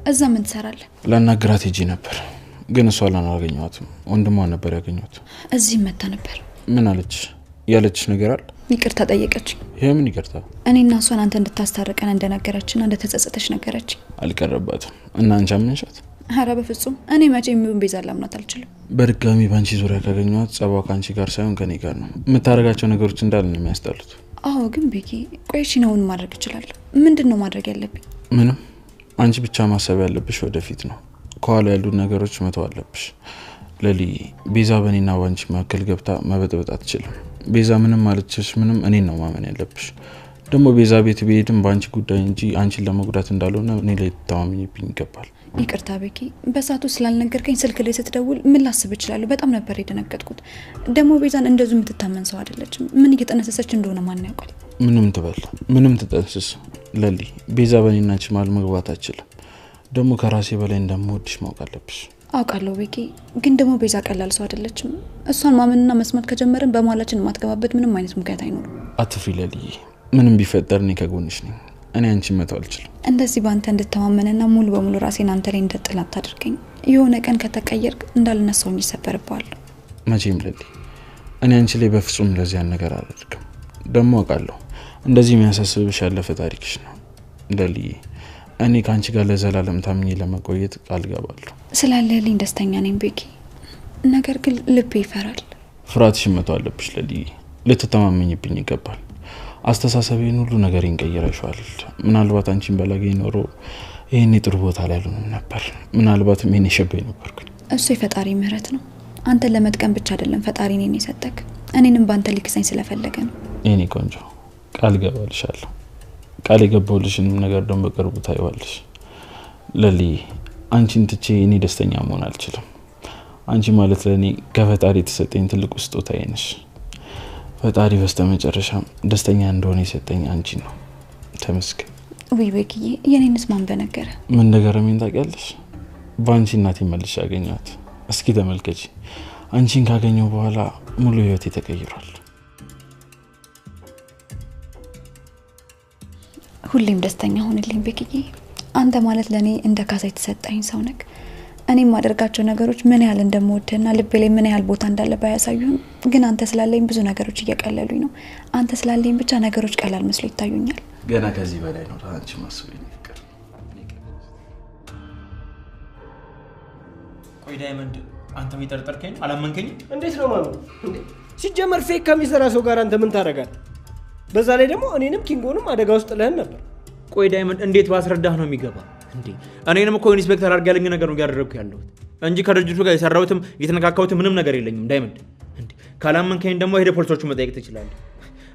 እዛ ምን ትሰራለህ? ላናግራት ሄጄ ነበር ግን እሷ አላገኘኋትም። ወንድሟ ነበር ያገኘሁት። እዚህ መጣ ነበር። ምን አለች? ያለች ነገር አለ? ይቅርታ ጠየቀች። የምን ይቅርታ? እኔና እሷን አንተ እንድታስታርቀን እንደነገረችና እንደተጸጸተች ነገረች። አልቀረባትም እና አንቺ አምንሻት? ኧረ በፍጹም እኔ መቼም ቢሆን ቤዛ ላምናት አልችልም። በድጋሚ ባንቺ ዙሪያ ካገኘኋት ጸባው ካንቺ ጋር ሳይሆን ከኔ ጋር ነው። የምታረጋቸው ነገሮች እንዳለ ነው የሚያስጠሉት። አዎ ግን ቤኪ ቆይሽ ነውን ማድረግ ይችላል? ምንድነው ማድረግ ያለብኝ? ምንም። አንቺ ብቻ ማሰብ ያለብሽ ወደፊት ነው። ከኋላ ያሉ ነገሮች መተው አለብሽ። ለሊ ቤዛ በኔና ባንቺ መካከል ገብታ መበጥበጥ አትችልም። ቤዛ ምንም ማለችሽ ምንም እኔን ነው ማመን ያለብሽ። ደግሞ ቤዛ ቤት ቢሄድም ባንቺ ጉዳይ እንጂ አንቺን ለመጉዳት እንዳልሆነ እኔ ላይ ተማመኝብኝ ይገባል። ይቅርታ ቤኪ በሳቱ ስላልነገርከኝ ስልክ ላይ ስትደውል ምን ላስብ እችላለሁ? በጣም ነበር የደነገጥኩት። ደግሞ ቤዛን እንደዚህ የምትታመን ሰው አይደለችም። ምን እየተነሰሰች እንደሆነ ማን ያውቃል? ምንም ትበል ምንም ትጠንስስ ለሊ ቤዛ በኔና አንቺ መሀል መግባት አትችልም። ደግሞ ከራሴ በላይ እንደምወድሽ ማወቅ አለብሽ። አውቃለሁ ቤኪ ግን ደግሞ ቤዛ ቀላል ሰው አይደለችም። እሷን ማመንና መስማት ከጀመረን በመሀላችን ማትገባበት ምንም አይነት ምክንያት አይኖርም። አትፍሪ ለሊ ምንም ቢፈጠር እኔ ከጎንሽ ነኝ። እኔ አንቺን መተው አልችልም። እንደዚህ ባንተ እንድተማመንና ሙሉ በሙሉ ራሴን አንተ ላይ እንድጥል አታድርገኝ። የሆነ ቀን ከተቀየርክ እንዳልነሳውኝ ይሰበርባል። መቼም ለሊ እኔ አንቺ ላይ በፍጹም ለዚህ ነገር አላደርግም። ደግሞ አውቃለሁ እንደዚህ የሚያሳስብሽ ያለፈ ታሪክሽ ነው። ለሊ እኔ ካንቺ ጋር ለዘላለም ታምኜ ለመቆየት ቃል ገባለሁ። ስላለልኝ ደስተኛ ነኝ ቤኪ። ነገር ግን ልቤ ይፈራል። ፍርሃትሽን መተው አለብሽ ለሊ። ልትተማመኝብኝ ይገባል። አስተሳሰቤን ሁሉ ነገር ይንቀየራሻል። ምናልባት አንቺን በላገኝ ኖሮ ይሄኔ ጥሩ ቦታ ላይ አልሆንም ነበር። ምናልባትም እኔ ሸበይ ነበርኩኝ። እሱ የፈጣሪ ምህረት ነው። አንተን ለመጥቀም ብቻ አይደለም ፈጣሪ እኔን የሰጠክ። እኔንም ባንተ ሊክሰኝ ስለፈለገ ነው። እኔ ቆንጆ ቃል ገባልሻለሁ። ቃል የገባሁልሽን ነገር ደግሞ በቅርቡ ታይዋለሽ። ለሊ አንቺን ትቼ እኔ ደስተኛ መሆን አልችልም። አንቺ ማለት ለኔ ከፈጣሪ የተሰጠኝ ትልቅ ስጦታዬ ነሽ። ፈጣሪ በስተመጨረሻ ደስተኛ እንደሆነ የሰጠኝ አንቺ ነው። ተመስገን። ወይ ቤኪዬ የኔንስ ማን በነገረ? ምን ነገረኝ ታውቂያለሽ? ባንቺ እናቴ መልሼ አገኘኋት። እስኪ ተመልከቺ። አንቺን ካገኘው በኋላ ሙሉ ህይወቴ ተቀይሯል። ሁሌም ደስተኛ ሆንልኝ ቤኪዬ። አንተ ማለት ለኔ እንደ ካሳ የተሰጠኝ ሰው ነክ። እኔም ማደርጋቸው ነገሮች ምን ያህል እንደምወድና ልቤ ላይ ምን ያህል ቦታ እንዳለ ባያሳዩም ግን አንተ ስላለኝ ብዙ ነገሮች እየቀለሉኝ ነው። አንተ ስላለኝ ብቻ ነገሮች ቀላል መስሎ ይታዩኛል። ገና ከዚህ በላይ ነው አንቺ ማስበኝ ፍቅር። ቆይ ዳይመንድ አንተ የሚጠርጠርከኝ አላመንከኝ? እንዴት ነው ማለት እንዴ? ሲጀመር ፌክ ከሚሰራ ሰው ጋር አንተ ምን ታረጋለህ? በዛ ላይ ደግሞ እኔንም ኪንጎንም አደጋ ውስጥ ለህን ነበር። ቆይ ዳይመንድ እንዴት ባስረዳህ ነው የሚገባ እንዴ? እኔንም እኮ ኢንስፔክተር አድርግ ያለኝ ነገር ነው ያደረኩ ያለሁት እንጂ ከድርጅቱ ጋር የሰራሁትም የተነካካሁትም ምንም ነገር የለኝም። ዳይመንድ እንዴ ካላመንከኝ ደግሞ ሄደ ፖሊሶቹ መጠየቅ ትችላለህ።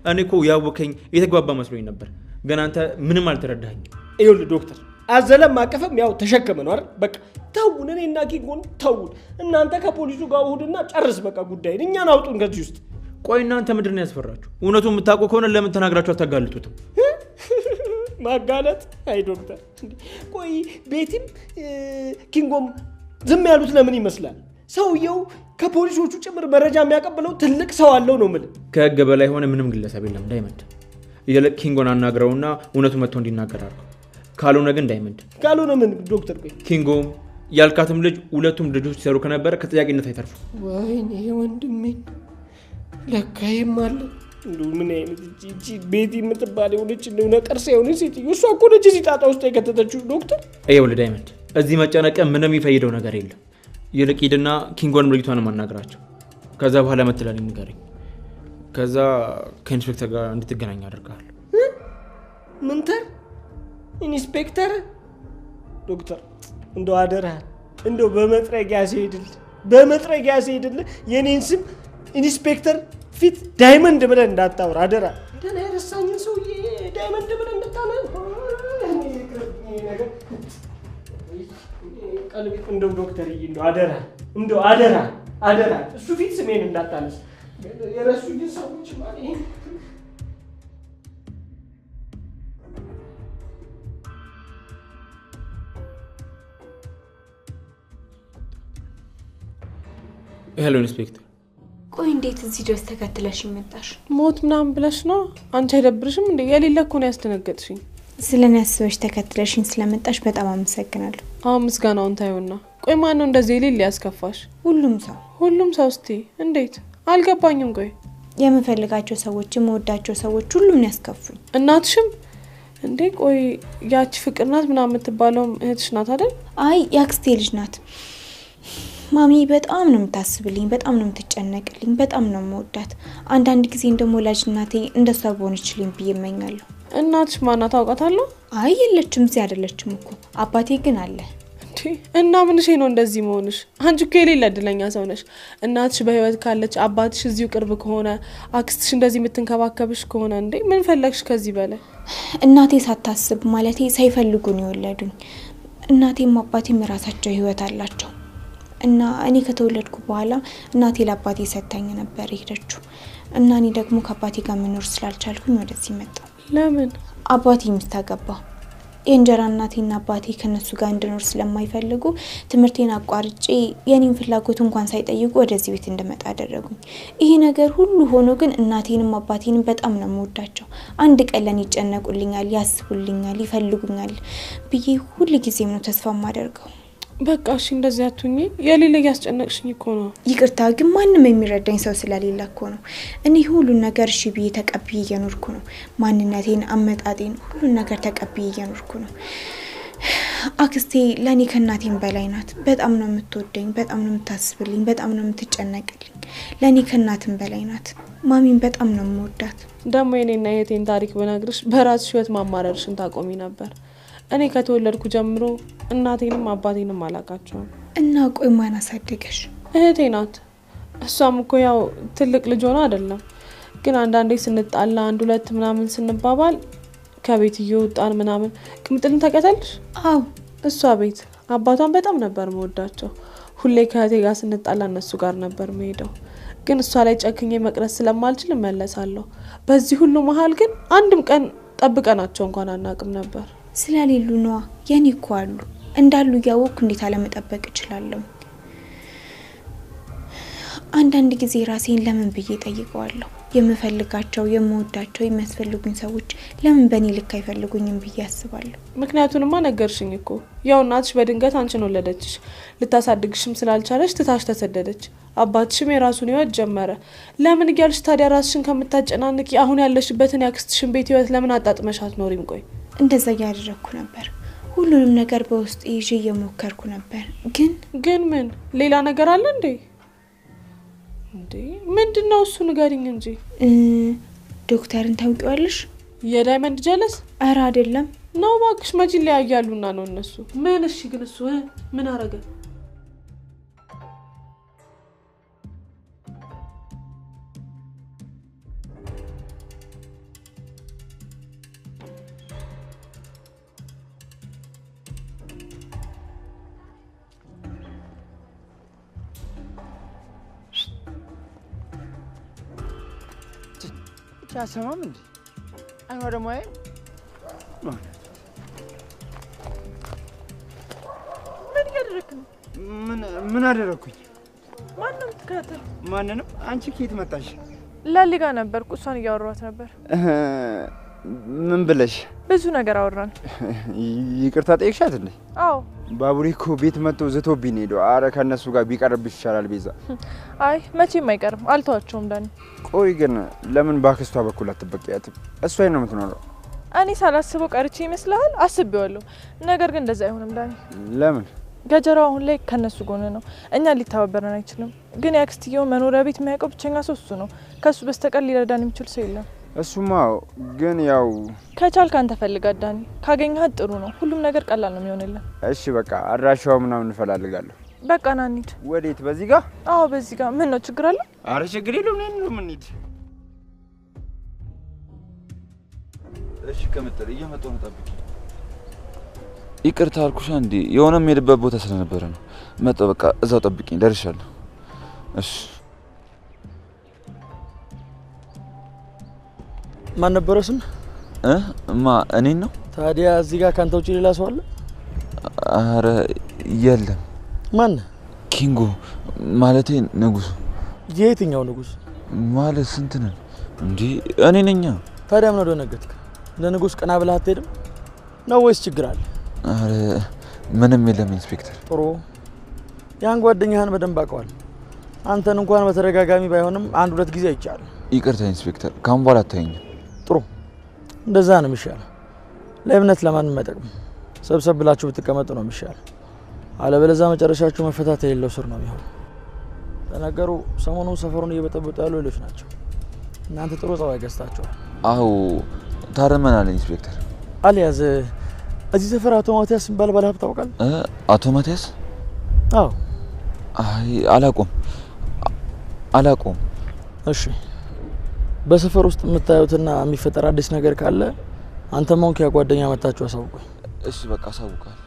እኔ እኮ ያወከኝ የተግባባ መስሎኝ ነበር ግን አንተ ምንም አልተረዳኸኝም። ይኸውልህ ዶክተር አዘለም አቀፈም ያው ተሸከመ ነው አይደል? በቃ ተውን፣ እኔና ኪንጎን ተውን። እናንተ ከፖሊሱ ጋር ውሁድና ጨርስ በቃ ጉዳይ እኛን አውጡን ከዚህ ውስጥ። ቆይ እናንተ ምንድን ነው ያስፈራችሁ? እውነቱን የምታውቁ ከሆነ ለምን ተናግራችሁ አታጋልጡትም? ማጋለጥ አይ ዶክተር ቆይ ቤቲም ኪንጎም ዝም ያሉት ለምን ይመስላል? ሰውየው ከፖሊሶቹ ጭምር መረጃ የሚያቀብለው ትልቅ ሰው አለው ነው ማለት። ከህግ በላይ ሆነ ምንም ግለሰብ የለም ዳይመንድ። ይልቅ ኪንጎን አናግረውና እውነቱ መጥቶ እንዲናገር አድርገው። ካልሆነ ግን ዳይመንድ ካልሆነ ምን ዶክተር? ቆይ ኪንጎም ያልካትም ልጅ ሁለቱም ልጆች ሲሰሩ ከነበረ ከተጠያቂነት አይተርፉ። ወይኔ ወንድሜ ለካይም አለ እንደው ምን አይነት እቺ ቤቲ የምትባል የሆነች እንደው ነቀርሳ የሆነች ሴትዮ እሷ እኮ ነች እዚህ ጣጣ ውስጥ የከተተችው ዶክተር። ይኸውልህ ዳይመንድ እዚህ መጨነቅ ምንም የሚፈይደው ነገር የለም። ይልቅ ሂድና ኪንጎን ልጅቷን ማናገራቸው። ከዛ በኋላ መትላለኝ ንገረኝ። ከዛ ከኢንስፔክተር ጋር እንድትገናኝ አደርጋለሁ። ምንተር ኢንስፔክተር ዶክተር እንደው አደራ እንደው በመጥረጊያ ሲሄድል የኔን ስም ኢንስፔክተር ፊት ዳይመንድ ብለን እንዳታወራ አደራ። ደና ያረሳኝ ሰውዬ ዳይመንድ ብለን እንዳታነ ቀልብ እንደው ዶክተር እንደው አደራ እሱ ፊት ስሜን እንዳታነስ የረሱኝ ሰዎች ማለት ሄሎ ኢንስፔክተር። ቆይ እንዴት እዚህ ድረስ ተከትለሽ መጣሽ? ሞት ምናምን ብለሽ ነው? አንቺ አይደብርሽም እንዴ? የሌለ እኮ ነው ያስደነገጥሽኝ። ስለኔ አስበሽ ተከትለሽኝ ስለመጣሽ በጣም አመሰግናለሁ። አሁን ምስጋናውን ታዩና ቆይ ማን ነው እንደዚህ ሊል ያስከፋሽ? ሁሉም ሰው እስቲ እንዴት አልገባኝም። ቆይ የምፈልጋቸው ሰዎች የምወዳቸው ሰዎች ሁሉም ነው ያስከፉኝ። እናትሽም እንዴ? ቆይ ያቺ ፍቅር ናት ምናምን የምትባለው እህትሽ ናት አይደል? አይ ያክስቴ ልጅ ናት። ማሚ በጣም ነው የምታስብልኝ፣ በጣም ነው የምትጨነቅልኝ፣ በጣም ነው የምወዳት። አንዳንድ ጊዜ እንደሞ ወላጅ እናቴ እንደሷ ሆነችልኝ ብዬ እመኛለሁ። እናትሽ ማናት ታውቃታለሁ? አይ የለችም፣ እዚህ አይደለችም እኮ አባቴ ግን አለ። እንዴ እና ምንሽ ነው እንደዚህ መሆንሽ? አንቺ እኮ የሌለ እድለኛ ሰው ነሽ። እናትሽ በህይወት ካለች አባትሽ እዚሁ ቅርብ ከሆነ አክስትሽ እንደዚህ የምትንከባከብሽ ከሆነ እንዴ ምን ፈለግሽ ከዚህ በላይ? እናቴ ሳታስብ ማለቴ ሳይፈልጉ ነው የወለዱኝ። እናቴም አባቴም ራሳቸው ህይወት አላቸው እና እኔ ከተወለድኩ በኋላ እናቴ ለአባቴ ሰጣኝ ነበር ሄደችው እና እኔ ደግሞ ከአባቴ ጋር መኖር ስላልቻልኩኝ ወደዚህ መጣሁ። ለምን? አባቴ ሚስት አገባ። የእንጀራ እናቴና አባቴ ከነሱ ጋር እንድኖር ስለማይፈልጉ ትምህርቴን አቋርጬ የኔን ፍላጎት እንኳን ሳይጠይቁ ወደዚህ ቤት እንደመጣ አደረጉኝ። ይሄ ነገር ሁሉ ሆኖ ግን እናቴንም አባቴንም በጣም ነው የምወዳቸው። አንድ ቀን ለኔ ይጨነቁልኛል፣ ያስቡልኛል፣ ይፈልጉኛል ብዬ ሁሉ ጊዜም ነው ተስፋ ማደርገው። በቃ እሺ እንደዚህ አትሁኚ። የሌለ ያስጨነቅሽኝ እኮ ነው። ይቅርታ ግን ማንንም የሚረዳኝ ሰው ስለሌለ እኮ ነው። እኔ ሁሉ ነገር እሺ ብዬ ተቀብዬ እየኖርኩ ነው። ማንነቴን፣ አመጣጤን ሁሉ ነገር ተቀብዬ እየኖርኩ ነው። አክስቴ ለኔ ከናቴም በላይ ናት። በጣም ነው የምትወደኝ፣ በጣም ነው የምታስብልኝ፣ በጣም ነው የምትጨነቅልኝ። ለኔ ከናትም በላይ ናት። ማሚን በጣም ነው የምወዳት። ደግሞ የኔና የቴን ታሪክ በነግርሽ በራስሽ ህይወት ማማረርሽን ታቆሚ ነበር። እኔ ከተወለድኩ ጀምሮ እናቴንም አባቴንም አላቃቸውም። እና ቆይ ማን አሳደገሽ? እህቴ ናት። እሷም እኮ ያው ትልቅ ልጅ ሆነ አይደለም ግን አንዳንዴ ስንጣላ አንድ ሁለት ምናምን ስንባባል ከቤት እየወጣን ምናምን ቅምጥልን ታውቂያታለሽ? አዎ እሷ ቤት አባቷን በጣም ነበር መወዳቸው። ሁሌ ከእህቴ ጋር ስንጣላ እነሱ ጋር ነበር መሄደው። ግን እሷ ላይ ጨክኜ መቅረት ስለማልችል እመለሳለሁ። በዚህ ሁሉ መሃል ግን አንድም ቀን ጠብቀናቸው እንኳን አናቅም ነበር። ስለሌሉ ነው። የኔ እኮ አሉ እንዳሉ ያወኩ እንዴት አለመጠበቅ እችላለሁ? አንዳንድ ጊዜ ራሴን ለምን ብዬ ጠይቀዋለሁ። የምፈልጋቸው የምወዳቸው የሚያስፈልጉኝ ሰዎች ለምን በኔ ልክ አይፈልጉኝም ብዬ አስባለሁ። ምክንያቱንማ ነገርሽኝ እኮ ያው እናትሽ በድንገት አንቺን ወለደችሽ። ልታሳድግሽም ስላልቻለች ትታሽ ተሰደደች። አባትሽም የራሱን ህይወት ጀመረ። ለምን እያልሽ ታዲያ ራስሽን ከምታጨናንቂ አሁን ያለሽበትን ያክስትሽን ቤት ህይወት ለምን አጣጥመሽ አትኖሪም? ቆይ እንደዛ ያደረኩ ነበር። ሁሉንም ነገር በውስጥ ይዤ እየሞከርኩ ነበር። ግን ምን ሌላ ነገር አለ እንዴ? ምንድነው እሱ ንገሪኝ እንጂ። ዶክተርን ታውቂዋለሽ? የዳይመንድ ጀለስ? ኧረ አይደለም ነው እባክሽ። መቼ ሊያያሉና ነው እነሱ? ምን? እሺ ግን እሱ ምን አረገ? ያሰማም እንዴ? አይዋ ደሞ አይ ምን ያደረክ ነው? ምን አደረኩኝ? ማንንም ተከታተል። ማንንም? አንቺ ከየት መጣሽ? ላሊጋ ነበርኩ፣ እሷን እያወራኋት ነበር። ምን ብለሽ? ብዙ ነገር አወራን። ይቅርታ ጠይቅሻት እንዴ? አዎ። ባቡሬ እኮ ቤት መጥቶ ዝቶብኝ ሄዶ። አረ ከነሱ ጋር ቢቀርብሽ ይሻላል ቤዛ። አይ መቼም አይቀርም፣ አልተዋቸውም ዳኒ። ቆይ ግን ለምን ባክስቷ በኩል አትበቂያትም? እሷ ነው የምትኖረው። እኔ ሳላስበው ቀርቼ ይመስላል? አስቤዋለሁ። ነገር ግን እንደዛ አይሆንም ዳኒ። ለምን? ገጀራው አሁን ላይ ከነሱ ጎን ነው። እኛ ሊተባበረን አይችልም። ግን ያክስትየው መኖሪያ ቤት የሚያውቀው ብቸኛ ሰው እሱ ነው። ከሱ በስተቀር ሊረዳን የሚችል ሰው የለም። እሱማ ግን ያው ከቻልክ አንተ ፈልጋት ዳኒ። ካገኘሃት ጥሩ ነው። ሁሉም ነገር ቀላል ነው የሚሆንልን። እሺ በቃ አድራሻው ምናምን እንፈላልጋለሁ። በቃ ና እንሂድ። ወዴት? በዚህ ጋር? አዎ በዚህ ጋር። ምን ነው ችግር አለ? አረ ችግር የለውም። ነን ነው እንሂድ። እሺ ከመጣለ እየመጣሁ ነው፣ ጠብቂ። ይቅርታ አልኩሽ እንዴ? የሆነም የሄድበት ቦታ ስለነበረ ነው። መጣሁ በቃ እዛው ጠብቂኝ፣ ደርሻለሁ። እሺ ማን ነበረ ስም? እኔን ነው። ታዲያ እዚህ ጋር ካንተ ውጪ ሌላ ሰው አለ? አረ የለም። ማን? ኪንጎ ማለቴ ንጉስ። የትኛው ንጉስ? ማለት ስንት ነን እንዴ? እኔ ነኝ። ታዲያ ምን ወደ ነገትክ? ለንጉስ ቀና ብለህ አትሄድም? ነው ወይስ ችግር አለ? አረ ምንም የለም ኢንስፔክተር። ጥሩ ያን ጓደኛህን በደንብ አውቀዋል። አንተን እንኳን በተደጋጋሚ ባይሆንም አንድ ሁለት ጊዜ አይቻለሁ። ይቅርታ ኢንስፔክተር፣ ካሁን በኋላ አታየኝም። ጥሩ እንደዛ ነው የሚሻለው። ለእምነት ለማንም አይጠቅም። ሰብሰብ ብላችሁ ብትቀመጡ ነው የሚሻለው። አለበለዚያ መጨረሻችሁ መፈታት የሌለው ስር ነው የሚሆነው። ለነገሩ ሰሞኑን ሰፈሩን እየበጠበጡ ያሉ ሌሎች ናቸው። እናንተ ጥሩ ጸባይ ገዝታችኋል። አዎ ታረመናል ኢንስፔክተር። አልያዝ እዚህ ሰፈር አቶ ማቲያስ የሚባል ባለሀብት ታውቃለህ? አቶ ማቲያስ? አዎ። አይ አላውቀውም። እሺ በሰፈር ውስጥ የምታዩትና የሚፈጠር አዲስ ነገር ካለ አንተም ሆንክ ያ ጓደኛ መጣችሁ አሳውቁኝ። እሺ በቃ አሳውቃለሁ።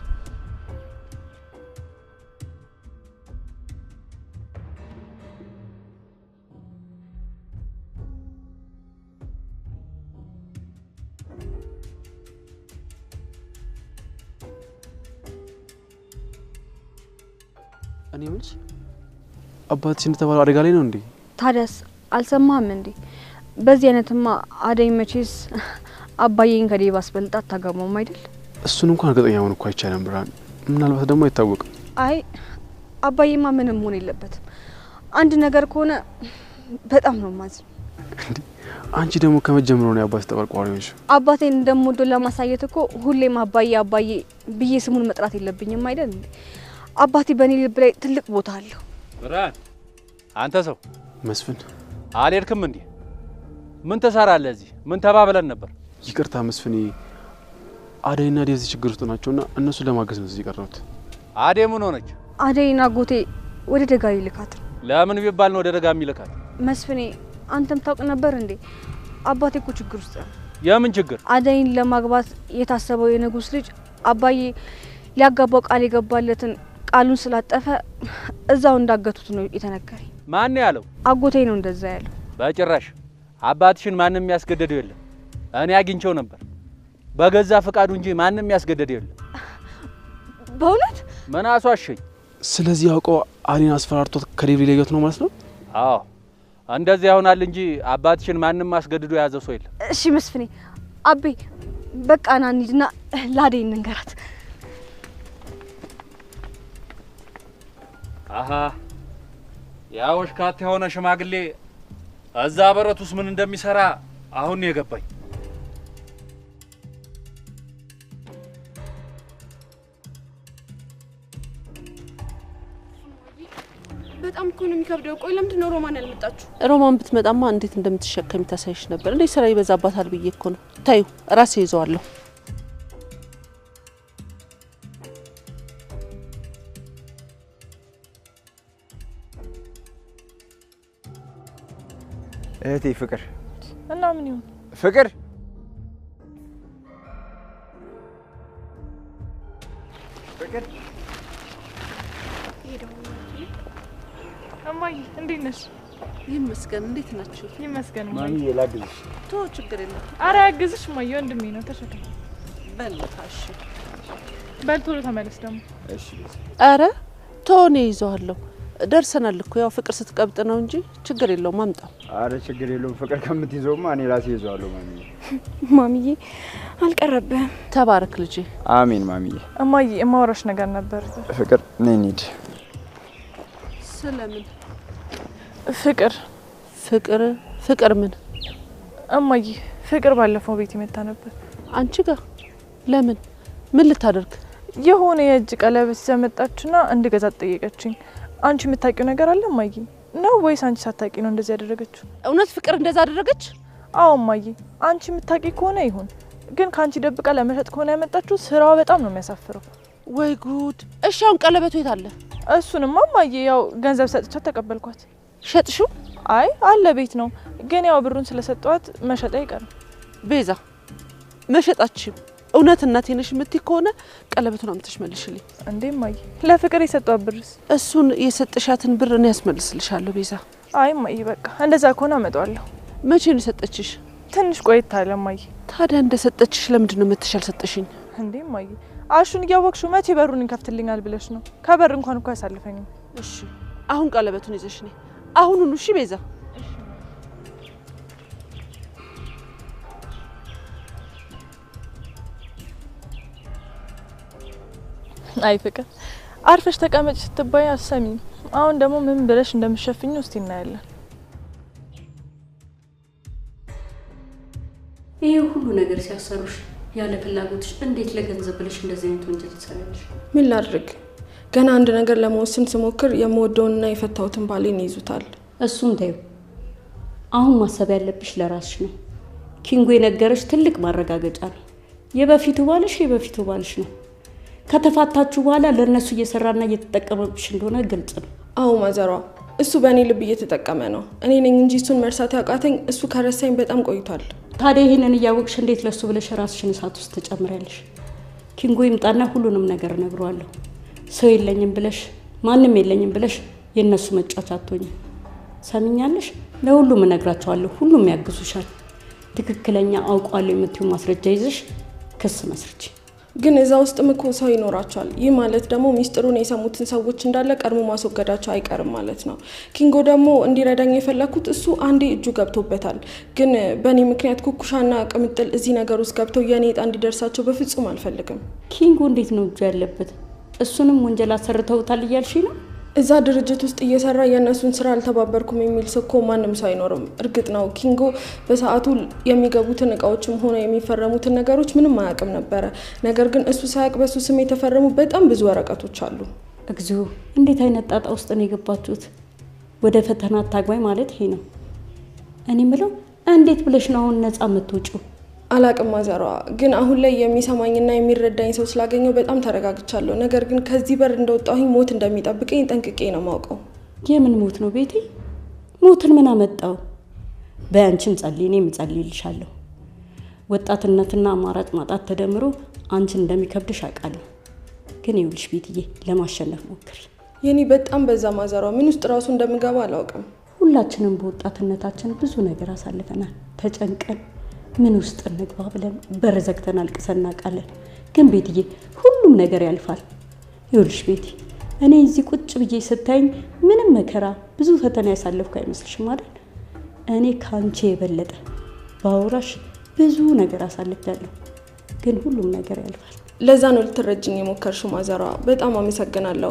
እኔ ምንጭ አባትሽ እንደተባለው አደጋ ላይ ነው እንዴ? ታዲያስ አልሰማህም እንዴ? በዚህ አይነትማ አደይ መቼስ አባዬን ከዴባ አስበልጣ አታገባውም አይደል? እሱን እንኳን እርግጠኛ መሆን እኮ አይቻልም ብርሃን። ምናልባት ደግሞ አይታወቅም። አይ አባዬማ ምንም መሆን የለበትም። አንድ ነገር ከሆነ በጣም ነው ማዝን። እንዴ አንቺ ደግሞ ከመጀመሩ ነው አባትሽ ተቆርቋሪ ነሽ። አባቴን እንደምወደው ለማሳየት እኮ ሁሌም አባዬ ብዬ ስሙን መጥራት የለብኝም አይደል? አባቴ በኔ ልብ ላይ ትልቅ ቦታ አለው። ብርሃን አንተ ሰው መስፍን አልሄድክም እንዴ? ምን ተሰራለህ እዚህ? ምን ተባብለን ነበር? ይቅርታ መስፍኔ፣ አደይና ዴዚ ችግር ውስጥ ናቸውና እነሱ ለማገዝ ነው እዚህ የቀረሁት። አደይ ምን ሆነች? አደይና ጎቴ ወደ ደጋ ይልካት። ለምን ቢባል ነው ወደ ደጋ የሚልካት? መስፍኔ አንተም ታውቅ ነበር እንዴ? አባቴ እኮ ችግር ውስጥ ነው። የምን ችግር? አደይን ለማግባት የታሰበው የንጉስ ልጅ አባዬ ሊያጋባው ቃል የገባለትን ቃሉን ስላጠፈ እዛው እንዳገቱት ነው የተነገረኝ። ማን ያለው? አጎቴ ነው እንደዛ ያለው። በጭራሽ አባትሽን ማንንም ያስገደደው የለም። እኔ አግኝቼው ነበር በገዛ ፍቃዱ እንጂ ማንንም ያስገደደው የለም። በእውነት? ምን አስዋሸኝ? ስለዚህ ያውቀው አሊን አስፈራርቶት ከዴቪ ለየት ነው ማለት ነው? አዎ እንደዚህ ይሆናል እንጂ አባትሽን ማንንም አስገድዶ ያዘው ሰው የለም። እሺ መስፍኔ፣ አቤ በቃ ና እንሂድና ለአደይ እንንገራት። አሃ ያውሽ ካት የሆነ ሽማግሌ እዛ በረት ውስጥ ምን እንደሚሰራ አሁን ነው የገባኝ። በጣም እኮ ነው የሚከብደው። ቆይ ለምንድን ነው ሮማን ያልመጣችሁ? ሮማን ብትመጣማ እንዴት እንደምትሸከም ታሳይሽ ነበር። እንዴ ስራ ይበዛባታል ብዬ እኮ ነው። ታዩ ራሴ ይዘዋለሁ። እህቴ ፍቅር እና ምን ይሁን? ፍቅር እማዬ እንዴት ነሽ? ይመስገን። እንዴት ናችሁ? ይመስገን እማዬ። ማሚ ላግዝሽ? ቶ ችግር የለም። አረ ያግዝሽ እማዬ፣ ወንድሜ ነው። ተሸከም። በልታሽ በል ቶሎ ተመለስ ደግሞ። እሺ። አረ ቶኔ ይዘዋለሁ። ደርሰናል እኮ ያው ፍቅር ስትቀብጥ ነው እንጂ ችግር የለውም። አምጣው። አረ ችግር የለውም። ፍቅር ከምትይዘውማ እኔ ራሴ ይዘዋለሁ። ማሚዬ አልቀረብህም። ተባረክ ልጄ። አሜን ማሚዬ። እማዬ የማወራሽ ነገር ነበር። ፍቅር ነይ እንሂድ። ስለምን? ፍቅር ምን? እማዬ ፍቅር ባለፈው ቤት መጣ ነበር። አንቺ ጋር? ለምን? ምን ልታደርግ? የሆነ የእጅ ቀለበት ዘመጣችና እንድገዛ ጠየቀችኝ። አንቺ የምታውቂው ነገር አለ እማዬ? ነው ወይስ አንቺ ሳታውቂ ነው እንደዚህ ያደረገችው? እውነት ፍቅር እንደዛ አደረገች? አዎ እማዬ፣ አንቺ የምታውቂ ከሆነ ይሁን፣ ግን ካንቺ ደብቃ ለመሸጥ ከሆነ ያመጣችው ስራዋ በጣም ነው የሚያሳፍረው። ወይ ጉድ! እሺ አሁን ቀለበቱ የት አለ? እሱንማ እማዬ ያው ገንዘብ ሰጥቻት ተቀበልኳት። ሸጥሽው? አይ አለ ቤት ነው፣ ግን ያው ብሩን ስለሰጠዋት መሸጥ አይቀርም። ቤዛ መሸጣችም እውነት እናቴ ነሽ የምትይ ከሆነ ቀለበቱን አምጥተሽ መልሽልኝ። እንዴ እማዬ፣ ለፍቅር የሰጠዋት ብርስ? እሱን የሰጠሻትን ብር እኔ ያስመልስልሻለሁ ቤዛ። አይ እማዬ በቃ እንደዛ ከሆነ አመጣዋለሁ። መቼ ነው የሰጠችሽ? ትንሽ ቆይታ አለ እማዬ። ታዲያ እንደሰጠችሽ ለምንድን ነው መተሽ ያልሰጠሽኝ? እንዴ እማዬ፣ አሹን እያወቅሽው መቼ በሩን ይከፍትልኛል ብለሽ ነው? ከበር እንኳን እኮ ያሳልፈኝም። እሺ አሁን ቀለበቱን ይዘሽ ነይ አሁኑኑ። እሺ ቤዛ። አይ ፍቅር አርፈሽ ተቀመጭ ስትባይ አሰሚኝ። አሁን ደግሞ ምን ብለሽ እንደምትሸፍኝ እስቲ እናያለን። ይሄ ሁሉ ነገር ሲያሰሩሽ ያለ ፍላጎትሽ እንዴት ለገንዘብ ብለሽ እንደዚህ አይነት ወንጀል ትሰራለሽ? ምን ላድርግ? ገና አንድ ነገር ለመወሰን ስሞክር የምወደውንና የፈታሁትን ባሌን ይዙታል። እሱን ተይው። አሁን ማሰብ ያለብሽ ለራስሽ ነው። ኪንጎ የነገረሽ ትልቅ ማረጋገጫ ነው። የበፊቱ ባልሽ ነው። ከተፋታችሁ በኋላ ለነሱ እየሰራና እየተጠቀመብሽ እንደሆነ ግልጽ ነው። አዎ ማዘሯ፣ እሱ በእኔ ልብ እየተጠቀመ ነው። እኔ ነኝ እንጂ እሱን መርሳት ያቃተኝ። እሱ ከረሳኝ በጣም ቆይቷል። ታዲያ ይሄንን እያወቅሽ እንዴት ለሱ ብለሽ ራስሽን እሳት ውስጥ ትጨምሪያለሽ? ኪንጎ ይምጣና ሁሉንም ነገር እነግረዋለሁ። ሰው የለኝም ብለሽ ማንም የለኝም ብለሽ የነሱ መጫወቻ አትሆኚ። ሰምኛለሽ? ለሁሉም እነግራቸዋለሁ። ሁሉም ያግዙሻል። ትክክለኛ አውቃለሁ የምትዩ ማስረጃ ይዘሽ ክስ መስርቺ። ግን እዛ ውስጥም እኮ ሰው ይኖራቸዋል። ይህ ማለት ደግሞ ሚስጥሩን የሰሙትን ሰዎች እንዳለ ቀድሞ ማስወገዳቸው አይቀርም ማለት ነው። ኪንጎ ደግሞ እንዲረዳኝ የፈለኩት እሱ አንዴ እጁ ገብቶበታል። ግን በእኔ ምክንያት ኩኩሻና ቅምጥል እዚህ ነገር ውስጥ ገብተው የኔ ዕጣ እንዲደርሳቸው በፍጹም አልፈልግም። ኪንጎ እንዴት ነው እጁ ያለበት? እሱንም ወንጀል አሰርተውታል እያልሽ ነው? እዛ ድርጅት ውስጥ እየሰራ የነሱን ስራ አልተባበርኩም የሚል ሰው እኮ ማንም ሰው አይኖርም። እርግጥ ነው ኪንጎ በሰዓቱ የሚገቡትን እቃዎችም ሆነ የሚፈረሙትን ነገሮች ምንም አያውቅም ነበረ። ነገር ግን እሱ ሳያውቅ በሱ ስም የተፈረሙ በጣም ብዙ ወረቀቶች አሉ። እግዚኦ! እንዴት አይነት ጣጣ ውስጥ ነው የገባችሁት? ወደ ፈተና አታግባኝ ማለት ይሄ ነው። እኔ ምለው እንዴት ብለሽ ነው አሁን ነፃ የምትወጪው? አላቅም ማዘሯ፣ ግን አሁን ላይ የሚሰማኝና የሚረዳኝ ሰው ስላገኘው በጣም ተረጋግቻለሁ። ነገር ግን ከዚህ በር እንደወጣሁኝ ሞት እንደሚጠብቀኝ ጠንቅቄ ነው ማውቀው። የምን ሞት ነው ቤቴ? ሞትን ምን አመጣው? በአንቺም ጸልይ፣ እኔም ጸልይልሻለሁ። ወጣትነትና አማራጭ ማጣት ተደምሮ አንቺን እንደሚከብድሽ አውቃለሁ። ግን ይኸውልሽ ቤትዬ፣ ለማሸነፍ ሞክሪ። የኔ በጣም በዛ ማዘሯ፣ ምን ውስጥ ራሱ እንደምገባ አላውቅም። ሁላችንም በወጣትነታችን ብዙ ነገር አሳልፈናል። ተጨንቀን ምን ውስጥ እንግባ ብለን በር ዘግተን አልቅሰን እናውቃለን። ግን ቤትዬ ሁሉም ነገር ያልፋል። ይኸውልሽ ቤቲ፣ እኔ እዚህ ቁጭ ብዬ ስታይኝ ምንም መከራ ብዙ ፈተና ያሳለፍኩ አይመስልሽም አይደል? እኔ ካንቺ የበለጠ ባወራሽ ብዙ ነገር አሳልፌያለሁ። ግን ሁሉም ነገር ያልፋል። ለዛ ነው ልትረጅኝ የሞከርሽው ማዘሯ። በጣም አመሰግናለሁ።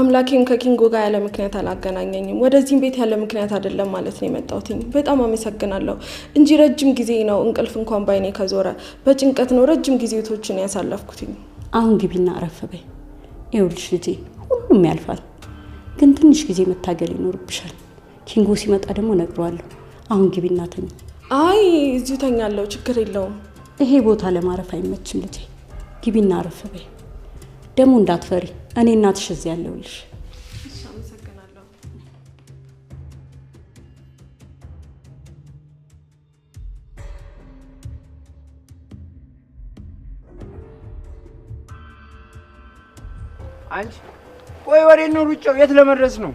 አምላኬም ከኪንጎ ጋር ያለ ምክንያት አላገናኘኝም። ወደዚህም ቤት ያለ ምክንያት አይደለም ማለት ነው የመጣሁትኝ። በጣም አመሰግናለሁ እንጂ ረጅም ጊዜ ነው እንቅልፍ እንኳን ባይኔ ከዞረ በጭንቀት ነው ረጅም ጊዜቶችን ያሳለፍኩትኝ። አሁን ግቢና አረፍ በይ። ይኸውልሽ ልጄ፣ ሁሉም ያልፋል። ግን ትንሽ ጊዜ መታገል ይኖርብሻል። ኪንጎ ሲመጣ ደግሞ እነግረዋለሁ። አሁን ግቢና ተኝ። አይ እዚሁ ተኛለሁ፣ ችግር የለውም። ይሄ ቦታ ለማረፍ አይመችም ልጄ። ግቢና አረፍ በይ። ደግሞ እንዳትፈሪ፣ እኔ እናትሽ እዚህ ያለሁልሽ። እሺ፣ አመሰግናለሁ። አንቺ ቆይ፣ ወዴት ነው ሩጫው? የት ለመድረስ ነው?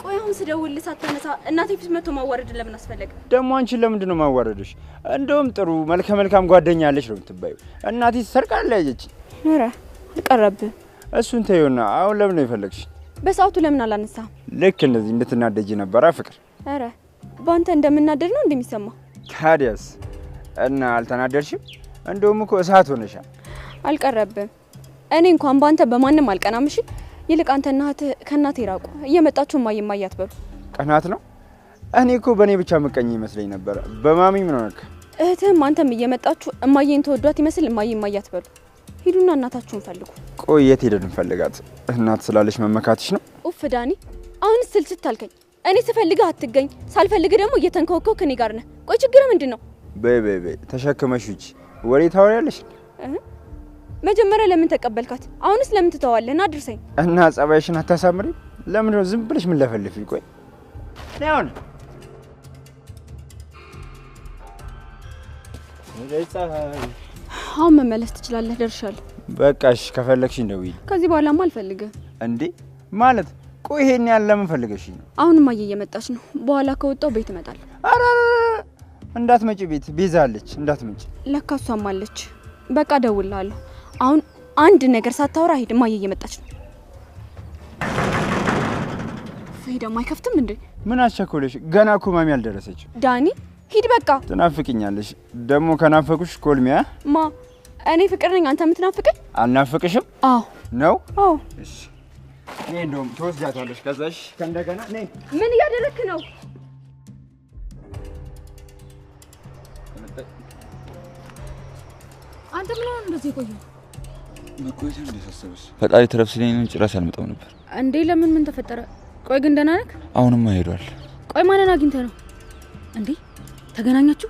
ቆይ አሁን ስደውልልህ ሳታነሳ እናቴ ፊት መጥቶ ማዋረድ ለምን አስፈለገ? ደግሞ አንቺን ለምንድን ነው ማዋረድሽ? እንደውም ጥሩ መልካም ጓደኛ አለሽ ነው የምትባዩ። እናቴ ሰርቃለች ያየች። ኧረ አልቀረብህ። እሱን ተይውና አሁን ለምን ነው የፈለግሽ? በሰዓቱ ለምን አላነሳም? ልክ እንደዚህ እንድትናደጂ ነበር ፍቅር። ኧረ ባንተ እንደምናደድ ነው እንደሚሰማ። ታዲያስ እና አልተናደድሽም? እንደውም እኮ እሳት ሆነሻል። አልቀረብህ። እኔ እንኳን ባንተ በማንም አልቀናም። እሺ ይልቅ አንተና እህትህ ከእናቴ ራቁ። እየመጣችሁ ማየማያ አትበሉ። ቀናት ነው? እኔ እኮ በእኔ ብቻ ምቀኝ ይመስለኝ ነበር። በማሚ ምን ሆነክ? እህትህም አንተም እየመጣችሁ እማዬን ተወዷት ይመስል ማየማያ አትበሉ። ሂዱና እናታችሁን ፈልጉ። ቆይ የት ሄደን እንፈልጋት? እናት ስላለሽ መመካትሽ ነው? ኡፍ ዳኒ፣ አሁን ስልችት አልከኝ። እኔ ስፈልግህ አትገኝ፣ ሳልፈልግ ደግሞ እየተንከወከው ከኔ ጋር ነህ። ቆይ ችግር ምንድነው? በይ ተሸክመሽ ውጪ። ወሬ ታወሪያለሽ? መጀመሪያ ለምን ተቀበልካት? አሁንስ ለምን ትተዋለህ? ና ድርሰኝ። እና ጸባይሽን አታሳምሪ። ለምን ነው ዝም ብለሽ ምን ለፈልፊ? ቆይ ነውን አሁን መመለስ ትችላለህ። ደርሻለሁ። በቃሽ። ከፈለግሽ ደውዪ። ከዚህ በኋላማ አልፈልግም። እንዴ ማለት? ቆይ ይሄን ያለ ለምን ፈልገሽ ነው? አሁን ማየ እየመጣች ነው። በኋላ ከወጣው ቤት እመጣለሁ። አረ እንዳትመጪ፣ ቤት ቤዛ አለች። እንዳትመጪ። ለካ እሷም አለች። በቃ ደውላለሁ። አሁን አንድ ነገር ሳታወራ ሄድ። ማየ እየመጣች ነው። ፈይዳማ አይከፍትም እንዴ? ምን አስቸኮለሽ? ገና እኮ ማሚ አልደረሰች። ዳኒ ሂድ በቃ። ትናፍቅኛለሽ። ደግሞ ከናፈቁሽ ኮልሚያ ማ እኔ ፍቅር ነኝ አንተ የምትናፍቀኝ? አልናፍቅሽም? አዎ ነው? አዎ። እሺ እኔ እንደውም ትወስጃታለሽ ከዛሽ ከእንደገና ነይ። ምን እያደረክ ነው? አንተ ምን ሆነ እንደዚህ ቆየው? መቆየት እንደተሰበሰበ ፈጣሪ ተረፍ ስለኝ ጭራሽ አልመጣም ነበር እንዴ። ለምን ምን ተፈጠረ? ቆይ ግን ደህና ነህ? አሁንማ ሄዷል። ቆይ ማንን አግኝተህ ነው እንዴ? ተገናኛችሁ?